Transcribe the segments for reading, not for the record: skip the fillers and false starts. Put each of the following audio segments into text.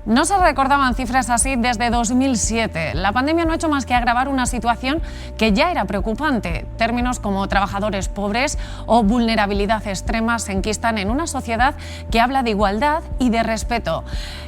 No se recordaban cifras así desde 2007. La pandemia no ha hecho más que agravar una situación que ya era preocupante. Términos como trabajadores pobres o vulnerabilidad extrema se enquistan en una sociedad que habla de igualdad y de respeto.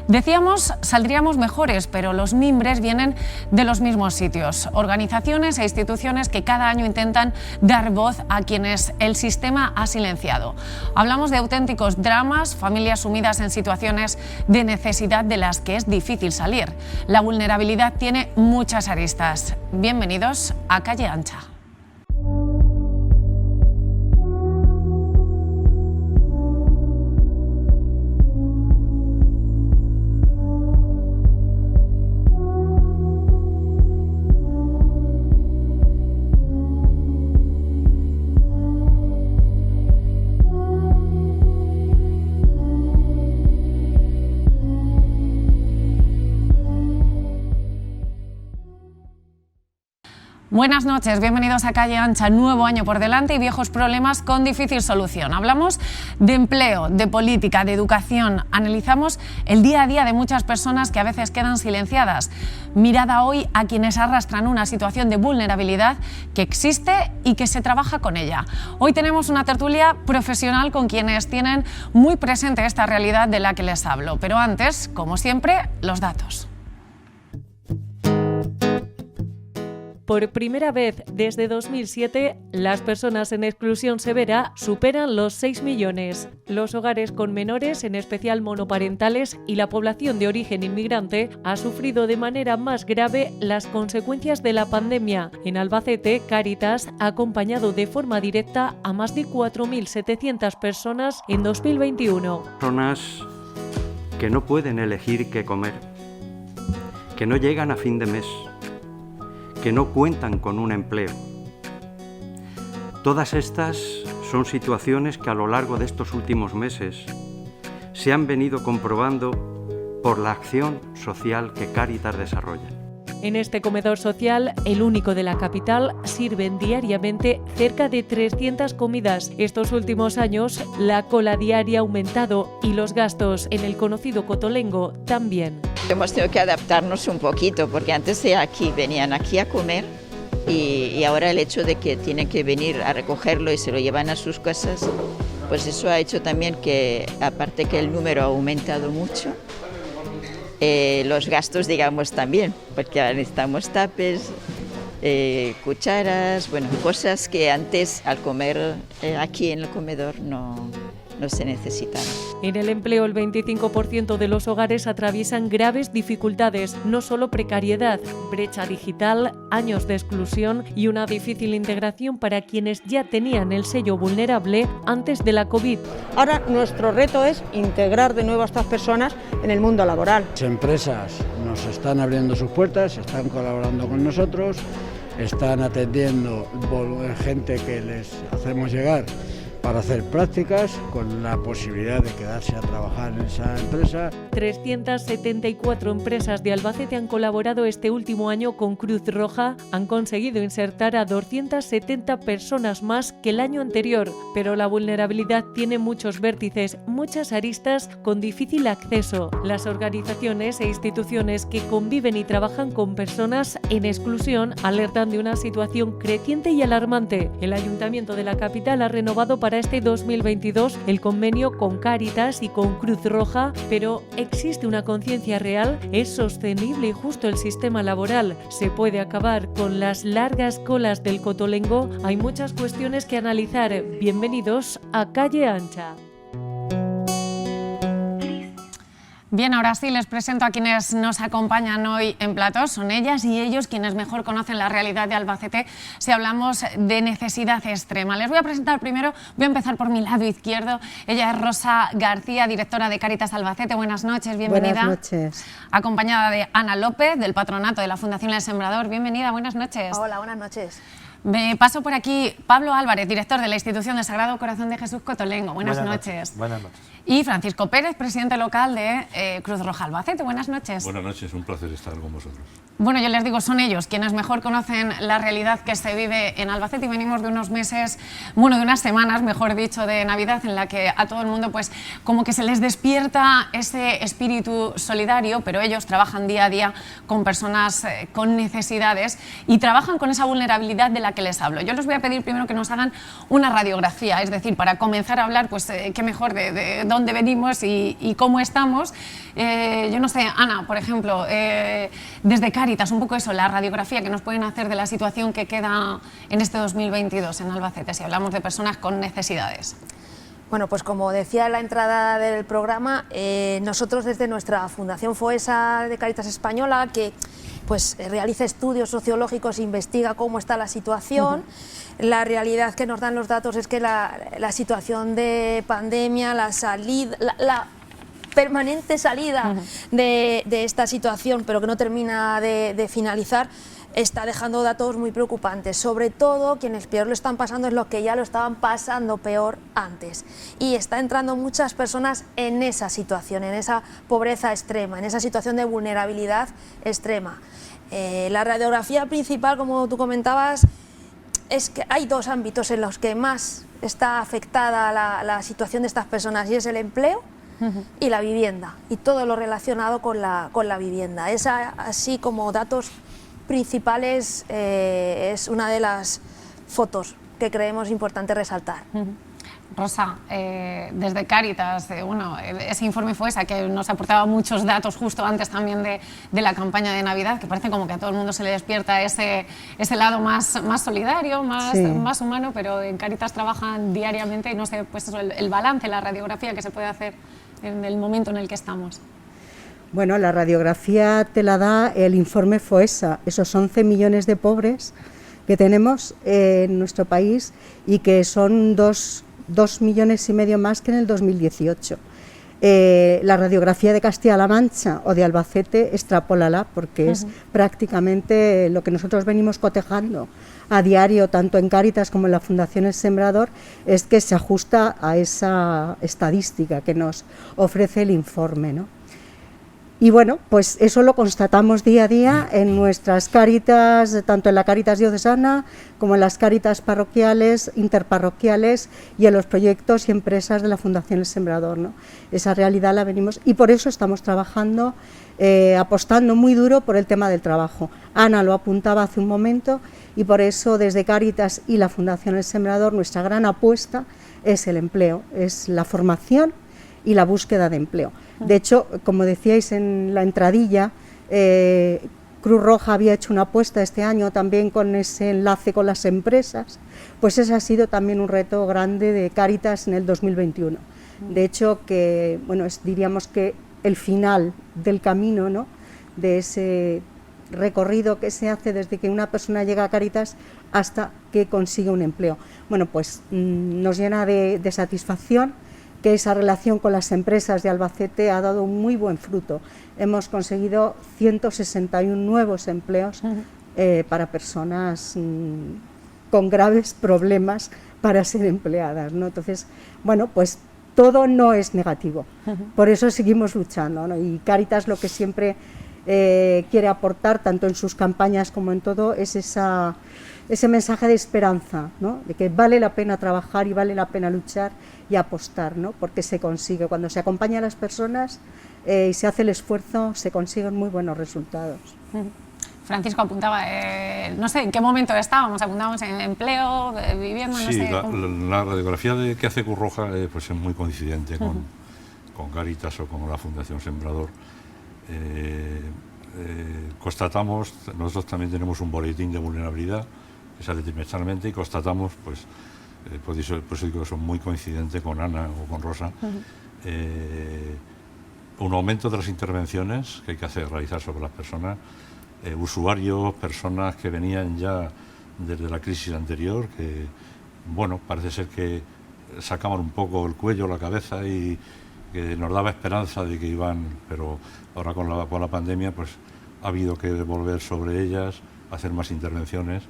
Decíamos, saldríamos mejores, pero los mimbres vienen de los mismos sitios. Organizaciones e instituciones que cada año intentan dar voz a quienes el sistema ha silenciado. Hablamos de auténticos dramas, familias sumidas en situaciones de necesidad de las que es difícil salir. La vulnerabilidad tiene muchas aristas. Bienvenidos a Calle Ancha. Buenas noches, bienvenidos a Calle Ancha, nuevo año por delante y viejos problemas con difícil solución. Hablamos de empleo, de política, de educación, analizamos el día a día de muchas personas que a veces quedan silenciadas. Mirada hoy a quienes arrastran una situación de vulnerabilidad que existe y que se trabaja con ella. Hoy tenemos una tertulia profesional con quienes tienen muy presente esta realidad de la que les hablo, pero antes, como siempre, los datos. Por primera vez desde 2007, las personas en exclusión severa superan los 6 millones. Los hogares con menores, en especial monoparentales, y la población de origen inmigrante ha sufrido de manera más grave las consecuencias de la pandemia. En Albacete, Cáritas ha acompañado de forma directa a más de 4.700 personas en 2021. Personas que no pueden elegir qué comer, que no llegan a fin de mes, que no cuentan con un empleo. Todas estas son situaciones que a lo largo de estos últimos meses se han venido comprobando por la acción social que Cáritas desarrolla. En este comedor social, el único de la capital, sirven diariamente cerca de 300 comidas. Estos últimos años, la cola diaria ha aumentado y los gastos en el conocido Cotolengo también. Hemos tenido que adaptarnos un poquito, porque antes venían aquí a comer y ahora el hecho de que tienen que venir a recogerlo y se lo llevan a sus casas, pues eso ha hecho también que, aparte que el número ha aumentado mucho, los gastos, digamos, también, porque ahora necesitamos tapes, cucharas, bueno, cosas que antes al comer aquí en el comedor no se necesitaban. En el empleo, el 25% de los hogares atraviesan graves dificultades, no solo precariedad, brecha digital, años de exclusión y una difícil integración para quienes ya tenían el sello vulnerable antes de la COVID. Ahora nuestro reto es integrar de nuevo a estas personas en el mundo laboral. Las empresas nos están abriendo sus puertas, están colaborando con nosotros, están atendiendo gente que les hacemos llegar para hacer prácticas, con la posibilidad de quedarse a trabajar en esa empresa. 374 empresas de Albacete han colaborado este último año con Cruz Roja, han conseguido insertar a 270 personas más que el año anterior, pero la vulnerabilidad tiene muchos vértices, muchas aristas con difícil acceso. Las organizaciones e instituciones que conviven y trabajan con personas en exclusión alertan de una situación creciente y alarmante. El Ayuntamiento de la capital ha renovado para este 2022 el convenio con Cáritas y con Cruz Roja, pero ¿existe una conciencia real? ¿Es sostenible y justo el sistema laboral? ¿Se puede acabar con las largas colas del Cotolengo? Hay muchas cuestiones que analizar. Bienvenidos a Calle Ancha. Bien, ahora sí les presento a quienes nos acompañan hoy en plató. Son ellas y ellos quienes mejor conocen la realidad de Albacete si hablamos de necesidad extrema. Les voy a presentar primero, voy a empezar por mi lado izquierdo. Ella es Rosa García, directora de Cáritas Albacete. Buenas noches, bienvenida. Buenas noches. Acompañada de Ana López, del Patronato de la Fundación El Sembrador. Bienvenida, buenas noches. Hola, buenas noches. Me paso por aquí Pablo Álvarez, director de la institución del Sagrado Corazón de Jesús Cotolengo. Buenas noches. Buenas noches. Y Francisco Pérez, presidente local de Cruz Roja Albacete. Buenas noches. Buenas noches, un placer estar con vosotros. Bueno, yo les digo, son ellos quienes mejor conocen la realidad que se vive en Albacete y venimos de unos meses, bueno, de unas semanas, mejor dicho, de Navidad, en la que a todo el mundo pues como que se les despierta ese espíritu solidario, pero ellos trabajan día a día con personas con necesidades y trabajan con esa vulnerabilidad de la que les hablo. Yo les voy a pedir primero que nos hagan una radiografía, es decir, para comenzar a hablar, pues qué mejor de dónde venimos y cómo estamos. Yo no sé, Ana, por ejemplo, desde Cáritas, un poco eso, la radiografía que nos pueden hacer de la situación que queda en este 2022 en Albacete, si hablamos de personas con necesidades. Bueno, pues como decía en la entrada del programa, nosotros desde nuestra Fundación FOESA de Cáritas Española, que pues realiza estudios sociológicos, investiga cómo está la situación. La realidad que nos dan los datos es que la situación de pandemia, la permanente salida de esta situación, pero que no termina de finalizar, está dejando datos muy preocupantes. Sobre todo, quienes peor lo están pasando es los que ya lo estaban pasando peor antes. Y está entrando muchas personas en esa situación, en esa pobreza extrema, en esa situación de vulnerabilidad extrema. La radiografía principal, como tú comentabas, es que hay dos ámbitos en los que más está afectada la situación de estas personas, y es el empleo y la vivienda, y todo lo relacionado con la vivienda. Esa, así como datos principales, es una de las fotos que creemos importante resaltar. Rosa, desde Cáritas, bueno, ese informe FOESA que nos aportaba muchos datos justo antes también de la campaña de Navidad, que parece como que a todo el mundo se le despierta ese lado más solidario, más humano, pero en Cáritas trabajan diariamente y no sé, pues eso, el balance, la radiografía que se puede hacer en el momento en el que estamos. Bueno, la radiografía te la da el informe FOESA, esos 11 millones de pobres que tenemos en nuestro país y que son 2,5 millones más que en el 2018. La radiografía de Castilla-La Mancha o de Albacete, extrapólala, porque es prácticamente lo que nosotros venimos cotejando a diario, tanto en Cáritas como en la Fundación El Sembrador, es que se ajusta a esa estadística que nos ofrece el informe, ¿no? Y bueno, pues eso lo constatamos día a día en nuestras Cáritas, tanto en la Cáritas diocesana como en las Cáritas parroquiales, interparroquiales y en los proyectos y empresas de la Fundación El Sembrador, ¿no? Esa realidad la venimos y por eso estamos trabajando, apostando muy duro por el tema del trabajo. Ana lo apuntaba hace un momento y por eso desde Cáritas y la Fundación El Sembrador nuestra gran apuesta es el empleo, es la formación y la búsqueda de empleo. De hecho, como decíais en la entradilla, Cruz Roja había hecho una apuesta este año también con ese enlace con las empresas, pues ese ha sido también un reto grande de Cáritas en el 2021. De hecho, que bueno, diríamos que el final del camino, ¿no?, de ese recorrido que se hace desde que una persona llega a Cáritas hasta que consigue un empleo. Bueno, pues nos llena de satisfacción que esa relación con las empresas de Albacete ha dado un muy buen fruto. Hemos conseguido 161 nuevos empleos para personas con graves problemas para ser empleadas, ¿no? Entonces, bueno, pues todo no es negativo, por eso seguimos luchando, ¿no? Y Cáritas lo que siempre quiere aportar, tanto en sus campañas como en todo, es ese mensaje de esperanza, ¿no?, de que vale la pena trabajar y vale la pena luchar y apostar, ¿no?, porque se consigue. Cuando se acompaña a las personas y se hace el esfuerzo, se consiguen muy buenos resultados. Francisco apuntaba, no sé en qué momento estábamos, apuntamos en empleo, vivienda, no sí, sé. La radiografía que hace Cruz Roja pues es muy coincidente con Cáritas o con la Fundación Sembrador. Constatamos, nosotros también tenemos un boletín de vulnerabilidad que sale trimestralmente y constatamos, pues eso digo que son muy coincidentes con Ana o con Rosa, un aumento de las intervenciones que hay que realizar sobre las personas, usuarios, personas que venían ya desde la crisis anterior, que bueno, parece ser que sacaban un poco el cuello, la cabeza y que nos daba esperanza de que iban, pero ahora con la pandemia pues ha habido que volver sobre ellas, hacer más intervenciones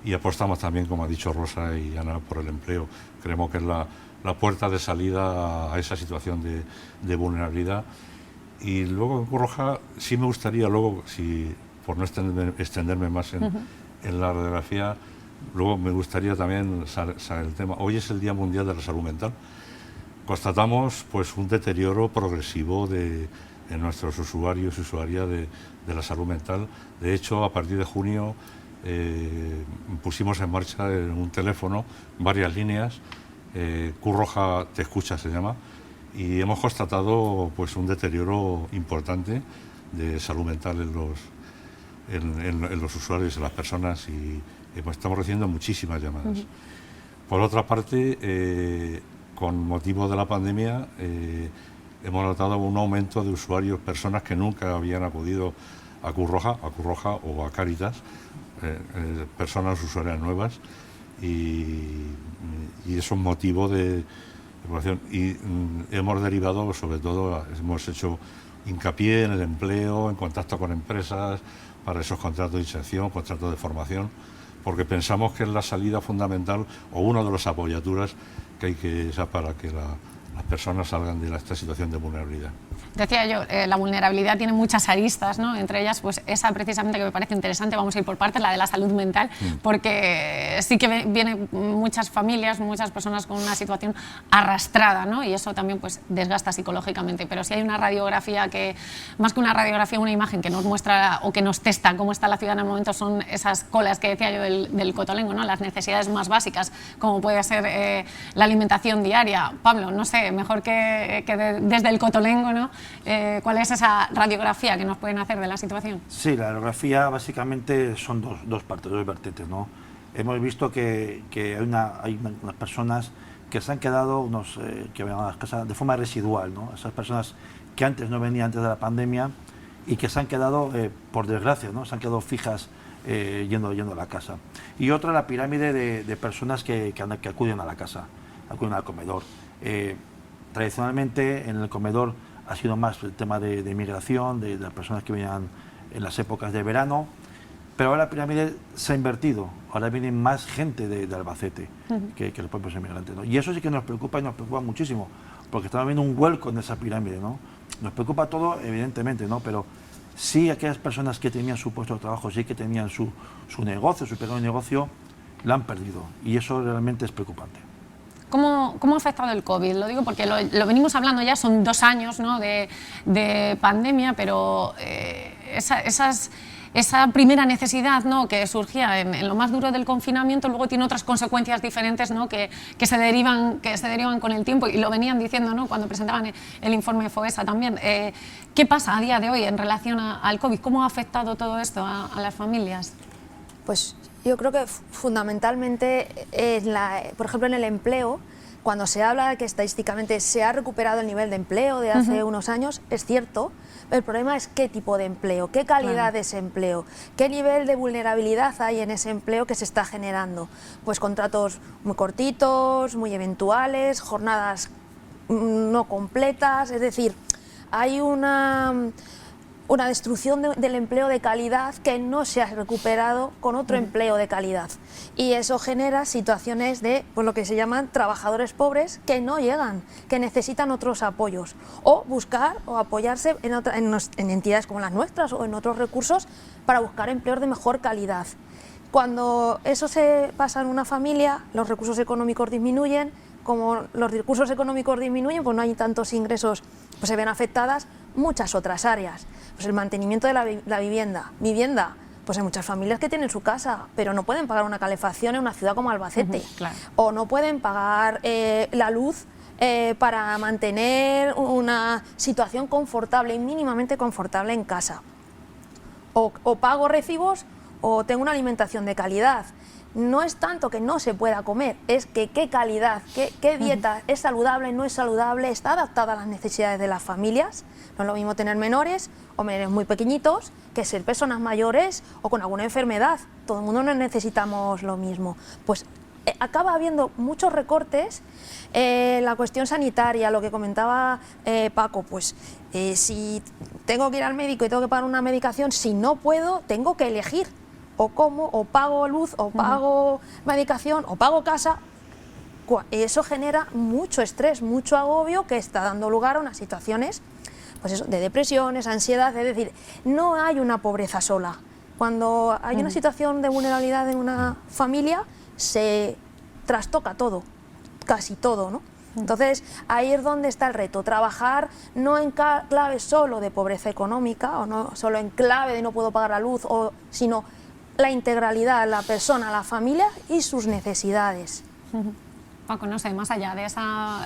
y apostamos también, como ha dicho Rosa y Ana, por el empleo. Creemos que es la puerta de salida a esa situación de vulnerabilidad. Y luego en Cruz Roja sí me gustaría, luego, por no extenderme más en la radiografía, luego me gustaría también saber el tema. Hoy es el Día Mundial de la Salud Mental. Constatamos pues un deterioro progresivo de nuestros usuarios y usuarias de la salud mental. De hecho, a partir de junio pusimos en marcha un teléfono, varias líneas, Cruz Roja Te Escucha se llama, y hemos constatado pues un deterioro importante de salud mental en los usuarios, en las personas, y pues estamos recibiendo muchísimas llamadas. Por otra parte, con motivo de la pandemia, hemos notado un aumento de usuarios, personas que nunca habían acudido a Cruz Roja o a Cáritas, personas usuarias nuevas, y eso es motivo de preocupación. Y hemos derivado, sobre todo, hemos hecho hincapié en el empleo, en contacto con empresas, para esos contratos de inserción, contratos de formación, porque pensamos que es la salida fundamental o una de las apoyaturas que hay que usar para que las personas salgan de esta situación de vulnerabilidad. Decía yo, la vulnerabilidad tiene muchas aristas, ¿no? Entre ellas, pues esa precisamente que me parece interesante, vamos a ir por partes, la de la salud mental, porque sí que vienen muchas familias, muchas personas con una situación arrastrada, ¿no? Y eso también pues desgasta psicológicamente, pero si hay una radiografía que, más que una radiografía, una imagen que nos muestra o que nos testa cómo está la ciudad en el momento, son esas colas que decía yo del cotolengo, ¿no? Las necesidades más básicas, como puede ser la alimentación diaria. Pablo, no sé, mejor que desde el cotolengo, ¿no? ¿Cuál es esa radiografía que nos pueden hacer de la situación? Sí, la radiografía básicamente son dos partes, dos vertientes, ¿no? Hemos visto que hay unas personas que se han quedado, que van a las casas de forma residual, ¿no? Esas personas que antes no venían antes de la pandemia y que se han quedado, por desgracia, ¿no? Se han quedado fijas yendo a la casa. Y otra, la pirámide de personas que acuden a la casa, acuden al comedor. Tradicionalmente en el comedor ha sido más el tema de migración, de las personas que venían en las épocas de verano, pero ahora la pirámide se ha invertido, ahora vienen más gente de Albacete que los propios inmigrantes, ¿no? Y eso sí que nos preocupa y nos preocupa muchísimo, porque estamos viendo un vuelco en esa pirámide, ¿no? Nos preocupa todo, evidentemente, ¿no? Pero sí, aquellas personas que tenían su puesto de trabajo, sí que tenían su negocio, su pequeño negocio, la han perdido, y eso realmente es preocupante. ¿Cómo ha afectado el COVID? Lo digo porque lo venimos hablando ya, son 2 años, ¿no? de pandemia, pero esa primera necesidad, ¿no? que surgía en lo más duro del confinamiento, luego tiene otras consecuencias diferentes, ¿no? que se derivan con el tiempo, y lo venían diciendo, ¿no? cuando presentaban el informe FOESA también. ¿Qué pasa a día de hoy en relación al COVID? ¿Cómo ha afectado todo esto a las familias? Pues yo creo que fundamentalmente, por ejemplo, en el empleo, cuando se habla de que estadísticamente se ha recuperado el nivel de empleo de hace unos años, es cierto, el problema es qué tipo de empleo, qué calidad de ese empleo, qué nivel de vulnerabilidad hay en ese empleo que se está generando. Pues contratos muy cortitos, muy eventuales, jornadas no completas, es decir, hay una destrucción del empleo de calidad que no se ha recuperado con otro empleo de calidad, y eso genera situaciones de lo que se llaman trabajadores pobres que no llegan, que necesitan otros apoyos, o buscar o apoyarse en entidades como las nuestras o en otros recursos para buscar empleos de mejor calidad. Cuando eso se pasa en una familia, los recursos económicos disminuyen. Como los recursos económicos disminuyen, pues no hay tantos ingresos, pues se ven afectadas muchas otras áreas. Pues el mantenimiento de la vivienda, pues hay muchas familias que tienen su casa, pero no pueden pagar una calefacción en una ciudad como Albacete, claro. O no pueden pagar la luz para mantener una situación confortable y mínimamente confortable en casa. O pago recibos o tengo una alimentación de calidad. No es tanto que no se pueda comer, es que qué calidad, qué dieta es saludable, no es saludable, está adaptada a las necesidades de las familias. No es lo mismo tener menores o menores muy pequeñitos que ser personas mayores o con alguna enfermedad. Todo el mundo no necesitamos lo mismo. Pues acaba habiendo muchos recortes. La cuestión sanitaria, lo que comentaba Paco, pues si tengo que ir al médico y tengo que pagar una medicación, si no puedo, tengo que elegir. o como, o pago luz, o pago medicación, o pago casa. Eso genera mucho estrés, mucho agobio, que está dando lugar a unas situaciones, pues eso, de depresiones, ansiedad. Es decir, no hay una pobreza sola. Cuando hay una situación de vulnerabilidad en una familia, se trastoca todo, casi todo, ¿no? Entonces, ahí es donde está el reto, trabajar no en clave solo de pobreza económica, o no solo en clave de no puedo pagar la luz, sino la integralidad, la persona, la familia y sus necesidades. Paco, no sé, más allá de esa...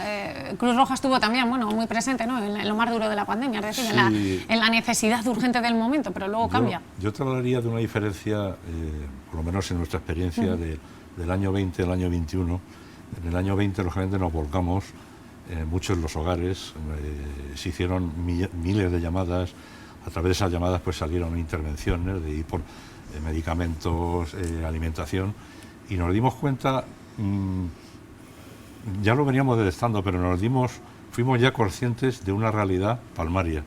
Cruz Roja estuvo también, bueno, muy presente, ¿no?, en lo más duro de la pandemia, es decir, Sí. en la necesidad urgente del momento, pero luego cambia. Yo te hablaría de una diferencia, por lo menos en nuestra experiencia, del año 20 al año 21. En el año 20, lógicamente, nos volcamos mucho en los hogares, se hicieron miles de llamadas, a través de esas llamadas pues salieron intervenciones de ir por medicamentos, alimentación, y nos dimos cuenta... ya lo veníamos detectando, pero fuimos ya conscientes de una realidad palmaria,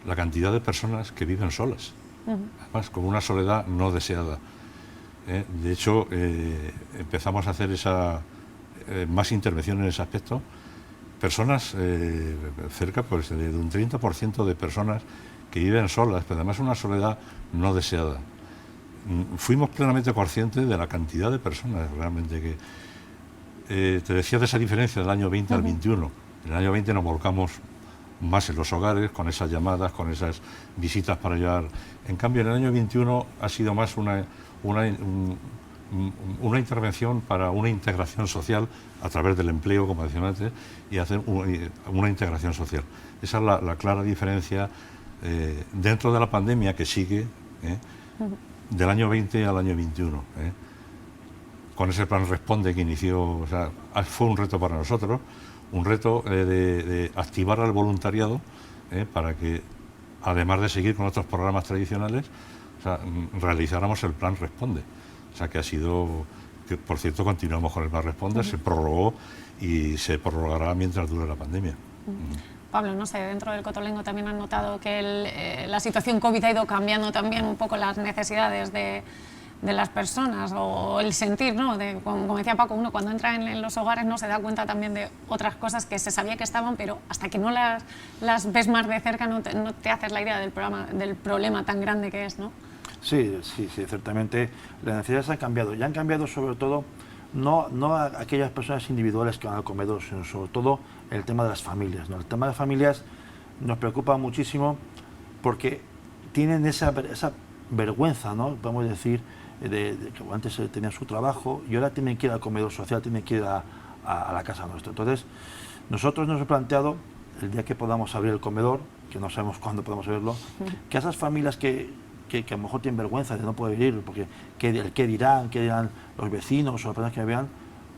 la cantidad de personas que viven solas, además con una soledad no deseada. De hecho, empezamos a hacer más intervención en ese aspecto. Personas, cerca pues, de un 30% de personas que viven solas, pero además una soledad no deseada. Fuimos plenamente conscientes de la cantidad de personas realmente que... te decía de esa diferencia del año 20 al 21. En el año 20 nos volcamos más en los hogares, con esas llamadas, con esas visitas para ayudar. En cambio, en el año 21 ha sido más una intervención para una integración social a través del empleo, como decía antes, y hacer una integración social. Esa es la clara diferencia dentro de la pandemia que sigue, del año 20 al año 21. Con ese plan Responde que inició, o sea, fue un reto para nosotros, un reto de activar al voluntariado para que, además de seguir con otros programas tradicionales, o sea, realizáramos el plan Responde. O sea, que ha sido, que por cierto continuamos con el plan Responde, se prorrogó y se prorrogará mientras dure la pandemia. Pablo, no sé, dentro del Cotolengo también han notado que la situación COVID ha ido cambiando también un poco las necesidades de las personas, o el sentir, ¿no? Como decía Paco, uno cuando entra en los hogares no se da cuenta también de otras cosas que se sabía que estaban, pero hasta que no las ves más de cerca no te haces la idea del problema tan grande que es, ¿no? Sí, ciertamente las necesidades han cambiado, y han cambiado sobre todo no a aquellas personas individuales que van al comedor, sino sobre todo el tema de las familias, ¿no? El tema de las familias nos preocupa muchísimo porque tienen esa vergüenza, ¿no?, podemos decir, de que antes tenían su trabajo y ahora tienen que ir al comedor social, tienen que ir a la casa nuestra. Entonces, nosotros nos hemos planteado, el día que podamos abrir el comedor, que no sabemos cuándo podemos abrirlo, que a esas familias que a lo mejor tienen vergüenza de no poder ir, porque qué dirán los vecinos o las personas que me vean,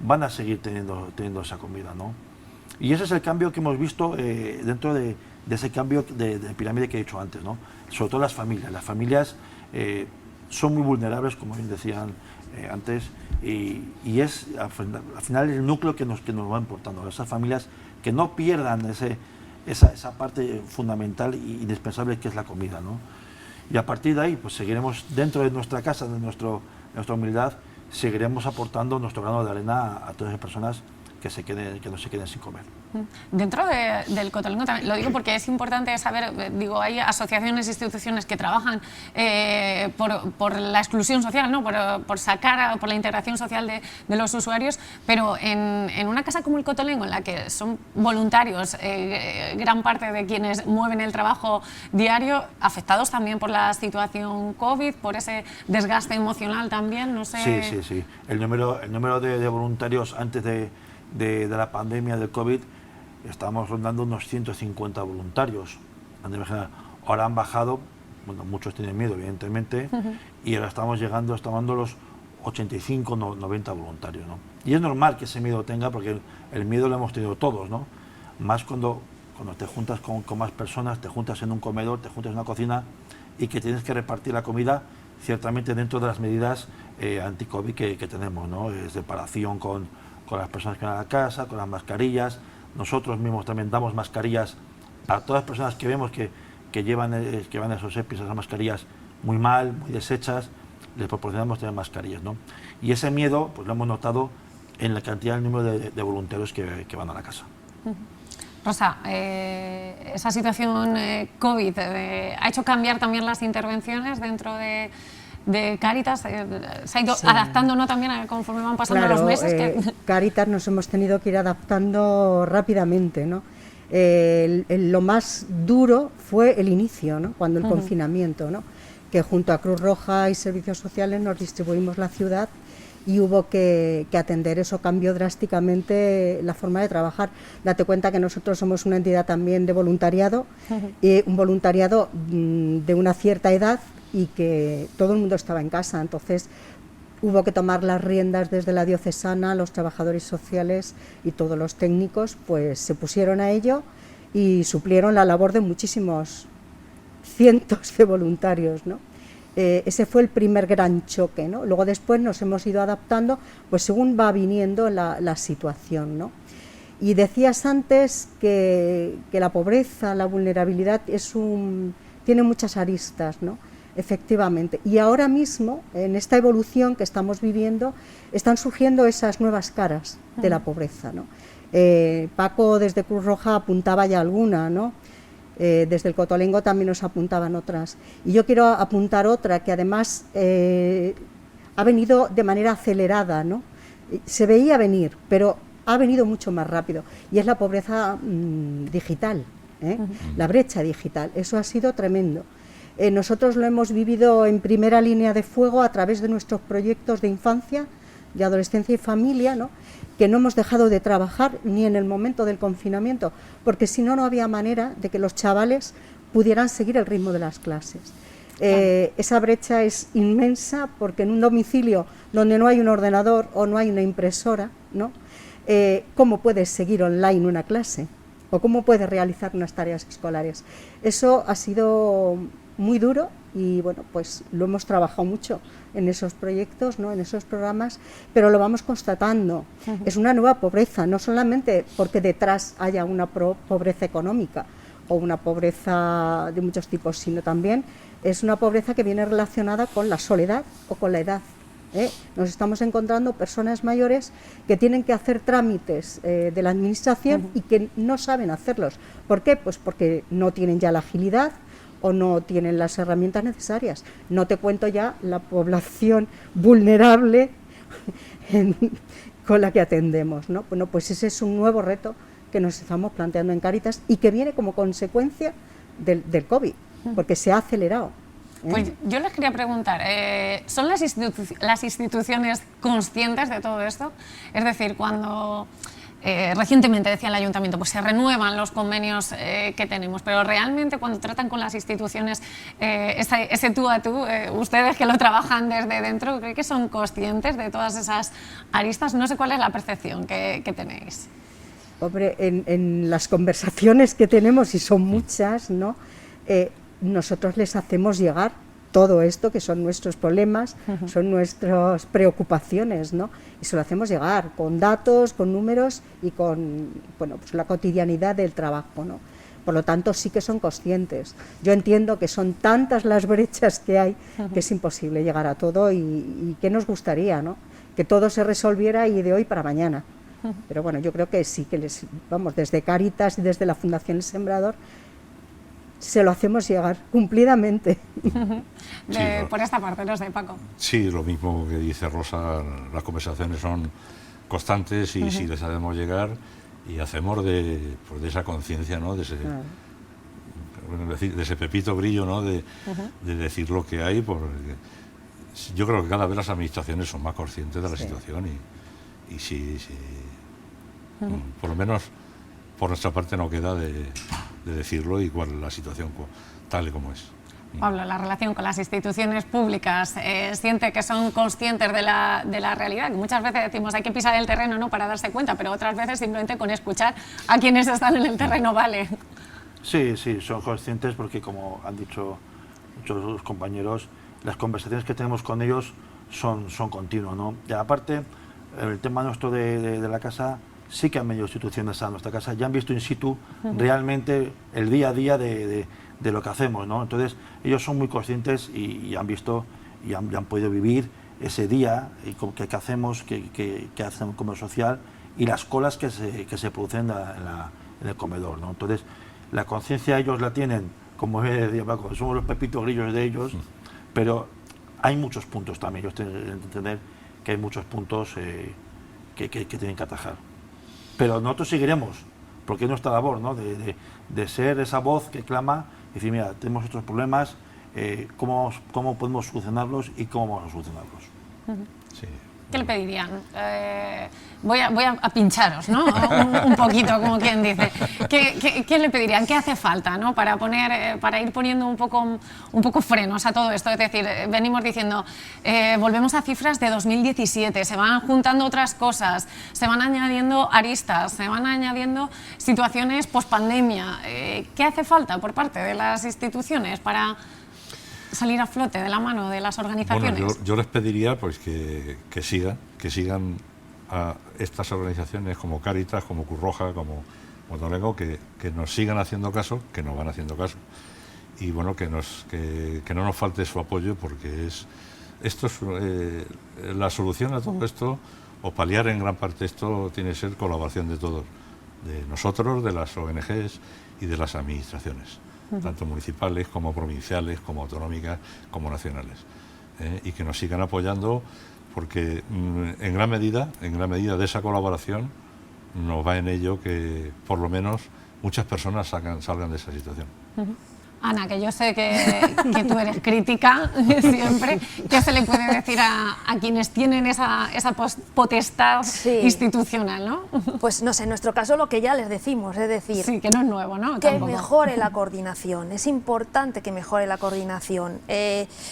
van a seguir teniendo esa comida, ¿no? Y ese es el cambio que hemos visto dentro de ese cambio de pirámide que he dicho antes, ¿no? Sobre todo las familias. Las familias son muy vulnerables, como bien decían antes, y es al final el núcleo que nos va importando. Esas familias que no pierdan esa parte fundamental e indispensable que es la comida, ¿no? Y a partir de ahí, pues seguiremos dentro de nuestra casa, de nuestra humildad, seguiremos aportando nuestro grano de arena a todas las personas que no se queden sin comer. Dentro del Cotolengo también, lo digo porque es importante saber, digo, hay asociaciones e instituciones que trabajan por la exclusión social, ¿no?, por sacar, por la integración social de los usuarios, pero en una casa como el Cotolengo, en la que son voluntarios gran parte de quienes mueven el trabajo diario, afectados también por la situación COVID, por ese desgaste emocional también, no sé... Sí. El número de voluntarios antes de la pandemia del COVID, estábamos rondando unos 150 voluntarios. Ahora han bajado, bueno, muchos tienen miedo, evidentemente, y ahora estamos llegando a los 85, 90 voluntarios, ¿no? Y es normal que ese miedo tenga, porque el miedo lo hemos tenido todos, ¿no? Más cuando te juntas con más personas, te juntas en un comedor, te juntas en una cocina y que tienes que repartir la comida, ciertamente dentro de las medidas anti-COVID que tenemos, ¿no? Separación con las personas que van a la casa, con las mascarillas. Nosotros mismos también damos mascarillas a todas las personas que vemos que llevan esos EPIs, esas mascarillas muy mal, muy deshechas. les proporcionamos tener mascarillas, ¿no? Y ese miedo pues lo hemos notado en la cantidad, el número de voluntarios que van a la casa. Rosa, esa situación COVID ha hecho cambiar también las intervenciones dentro de Cáritas, se ha ido adaptando, ¿no?, también conforme van pasando los meses. Cáritas nos hemos tenido que ir adaptando rápidamente, ¿no? Lo más duro fue el inicio, ¿no?, cuando el confinamiento, ¿no?, que junto a Cruz Roja y Servicios Sociales nos distribuimos la ciudad y hubo que atender. Eso cambió drásticamente la forma de trabajar. Date cuenta que nosotros somos una entidad también de voluntariado, un voluntariado de una cierta edad, y que todo el mundo estaba en casa, entonces hubo que tomar las riendas desde la diocesana, los trabajadores sociales y todos los técnicos pues se pusieron a ello y suplieron la labor de muchísimos cientos de voluntarios, ¿no? Ese fue el primer gran choque, ¿no? Luego después nos hemos ido adaptando pues según va viniendo la situación, ¿no? Y decías antes que la pobreza, la vulnerabilidad tiene muchas aristas, ¿no? Efectivamente, y ahora mismo, en esta evolución que estamos viviendo, están surgiendo esas nuevas caras de la pobreza, ¿no? Paco desde Cruz Roja apuntaba ya alguna, ¿no? Desde el Cotolengo también nos apuntaban otras, y yo quiero apuntar otra que además ha venido de manera acelerada, ¿no? Se veía venir, pero ha venido mucho más rápido, y es la pobreza digital, la brecha digital. Eso ha sido tremendo. Nosotros lo hemos vivido en primera línea de fuego a través de nuestros proyectos de infancia, de adolescencia y familia, ¿no?, que no hemos dejado de trabajar ni en el momento del confinamiento, porque si no, no había manera de que los chavales pudieran seguir el ritmo de las clases. Esa brecha es inmensa, porque en un domicilio donde no hay un ordenador o no hay una impresora, ¿no?, ¿cómo puedes seguir online una clase? ¿O cómo puedes realizar unas tareas escolares? Eso ha sido muy duro y bueno, pues lo hemos trabajado mucho en esos proyectos, ¿no?, en esos programas, pero lo vamos constatando. Es una nueva pobreza, no solamente porque detrás haya una pobreza económica o una pobreza de muchos tipos, sino también es una pobreza que viene relacionada con la soledad o con la edad. Nos estamos encontrando personas mayores que tienen que hacer trámites de la administración y que no saben hacerlos. ¿Por qué? Pues porque no tienen ya la agilidad o no tienen las herramientas necesarias. No te cuento ya la población vulnerable con la que atendemos, ¿no? Bueno, pues ese es un nuevo reto que nos estamos planteando en Cáritas y que viene como consecuencia del COVID, porque se ha acelerado. Pues yo les quería preguntar, ¿son las instituciones conscientes de todo esto? Es decir, cuando recientemente decía el Ayuntamiento, pues se renuevan los convenios que tenemos, pero realmente cuando tratan con las instituciones ese tú a tú, ustedes que lo trabajan desde dentro, ¿creen que son conscientes de todas esas aristas? No sé cuál es la percepción que tenéis. Hombre, en las conversaciones que tenemos, y son muchas, ¿no?, nosotros les hacemos llegar todo esto, que son nuestros problemas, son nuestras preocupaciones, ¿no? Y se lo hacemos llegar con datos, con números y con, bueno, pues la cotidianidad del trabajo, ¿no? Por lo tanto, sí que son conscientes. Yo entiendo que son tantas las brechas que hay que es imposible llegar a todo y que nos gustaría, ¿no?, que todo se resolviera y de hoy para mañana. Pero bueno, yo creo que sí, que desde Cáritas y desde la Fundación El Sembrador se lo hacemos llegar cumplidamente. Por esta parte, no sé, Paco. Sí, lo mismo que dice Rosa, las conversaciones son constantes y sí les hacemos llegar y hacemos de esa conciencia, ¿no?, de ese pepito grillo, ¿no?, de decir lo que hay, porque yo creo que cada vez las administraciones son más conscientes de la situación y sí, por lo menos por nuestra parte no queda de decirlo y cuál es la situación tal y como es. Pablo, la relación con las instituciones públicas, siente que son conscientes de la realidad, que muchas veces decimos hay que pisar el terreno, ¿no?, para darse cuenta, pero otras veces simplemente con escuchar a quienes están en el terreno vale. Sí, son conscientes porque, como han dicho muchos de los compañeros, las conversaciones que tenemos con ellos son continuas, ¿no? Y aparte, el tema nuestro de la casa, sí que han venido instituciones a nuestra casa, ya han visto in situ realmente el día a día de lo que hacemos, ¿no? Entonces ellos son muy conscientes y han visto y han podido vivir ese día que hacemos, que hacen como social, y las colas que se producen en el comedor, ¿no? Entonces, la conciencia ellos la tienen, como decía Paco, somos los pepitos grillos de ellos, pero hay muchos puntos también, ellos tienen que entender que hay muchos puntos que tienen que atajar. Pero nosotros seguiremos, porque es nuestra labor, ¿no? de ser esa voz que clama y decir, mira, tenemos estos problemas, cómo podemos solucionarlos y cómo vamos a solucionarlos. Sí. ¿Qué le pedirían? Voy a pincharos, ¿no? un poquito, como quien dice. ¿Qué le pedirían? ¿Qué hace falta, ¿no? para ir poniendo un poco frenos a todo esto? Es decir, venimos diciendo, volvemos a cifras de 2017, se van juntando otras cosas, se van añadiendo aristas, se van añadiendo situaciones post-pandemia. ¿Qué hace falta por parte de las instituciones para salir a flote de la mano de las organizaciones? Bueno, yo les pediría pues que sigan a estas organizaciones como Cáritas, como Cruz Roja, como Toledo, que nos sigan haciendo caso, que nos van haciendo caso, y bueno, que no nos falte su apoyo, porque esto es la solución a todo esto, o paliar en gran parte esto, tiene que ser colaboración de todos, de nosotros, de las ONGs y de las administraciones, tanto municipales como provinciales, como autonómicas, como nacionales, y que nos sigan apoyando, porque en gran medida de esa colaboración nos va en ello que por lo menos muchas personas salgan de esa situación. Ana, que yo sé que tú eres crítica siempre, ¿qué se le puede decir a quienes tienen esa potestad institucional, ¿no? Pues no sé, en nuestro caso lo que ya les decimos, es decir... Sí, que no es nuevo, ¿no? Que Tampoco. mejore la coordinación, es importante que mejore la coordinación.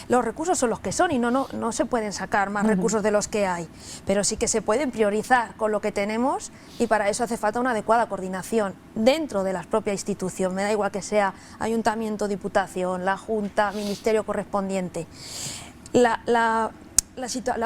Los recursos son los que son y no se pueden sacar más recursos de los que hay, pero sí que se pueden priorizar con lo que tenemos, y para eso hace falta una adecuada coordinación dentro de la propia institución, me da igual que sea ayuntamiento, Diputación, la Junta, Ministerio correspondiente. La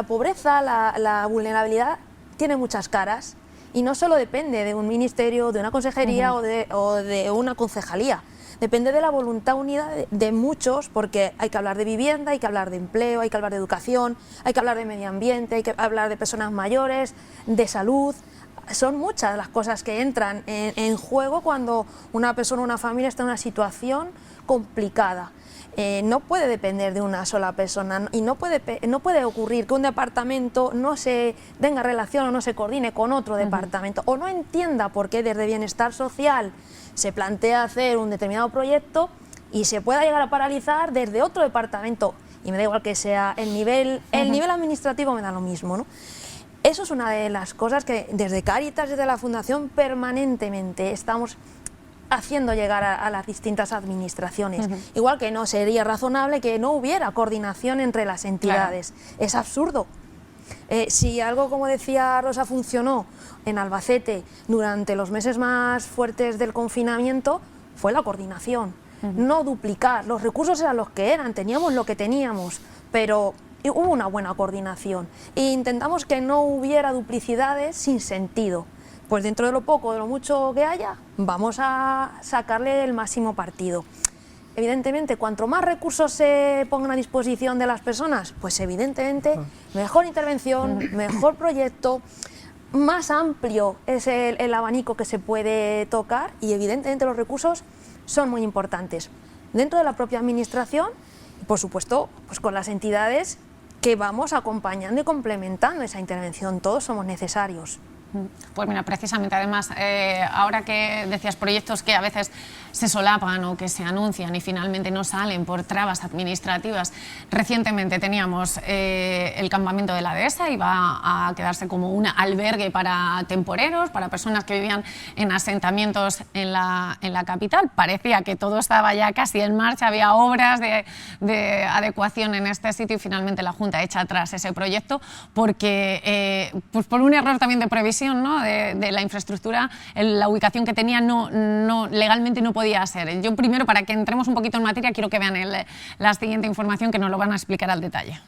pobreza, la vulnerabilidad tiene muchas caras y no solo depende de un ministerio, de una consejería o de una concejalía. Depende de la voluntad unida de muchos, porque hay que hablar de vivienda, hay que hablar de empleo, hay que hablar de educación, hay que hablar de medio ambiente, hay que hablar de personas mayores, de salud. Son muchas las cosas que entran en juego cuando una persona o una familia está en una situación complicada. No puede depender de una sola persona y no puede ocurrir que un departamento no se tenga relación o no se coordine con otro departamento o no entienda por qué desde Bienestar Social se plantea hacer un determinado proyecto y se pueda llegar a paralizar desde otro departamento, y me da igual que sea el nivel administrativo, me da lo mismo, ¿no? Eso es una de las cosas que desde Cáritas, desde la Fundación, permanentemente estamos haciendo llegar a las distintas administraciones. Igual que no sería razonable que no hubiera coordinación entre las entidades. Claro. Es absurdo. Si algo, como decía Rosa, funcionó en Albacete durante los meses más fuertes del confinamiento, fue la coordinación. No duplicar. Los recursos eran los que eran, teníamos lo que teníamos, pero hubo una buena coordinación e intentamos que no hubiera duplicidades sin sentido. Pues dentro de lo poco, de lo mucho que haya, vamos a sacarle el máximo partido. Evidentemente, cuanto más recursos se pongan a disposición de las personas, pues evidentemente mejor intervención, mejor proyecto, más amplio es el abanico que se puede tocar, y evidentemente los recursos son muy importantes dentro de la propia administración y, por supuesto, pues con las entidades que vamos acompañando y complementando esa intervención. Todos somos necesarios. Pues mira, precisamente, además, ahora que decías proyectos que a veces se solapan o que se anuncian y finalmente no salen por trabas administrativas, recientemente teníamos el campamento de la dehesa, iba a quedarse como un albergue para temporeros, para personas que vivían en asentamientos en la capital. Parecía que todo estaba ya casi en marcha, había obras de adecuación en este sitio y finalmente la Junta echa atrás ese proyecto porque, pues por un error también de previsión, ¿no? de la infraestructura, la ubicación que tenía legalmente no podía ser. Yo primero, para que entremos un poquito en materia, quiero que vean la siguiente información, que nos lo van a explicar al detalle.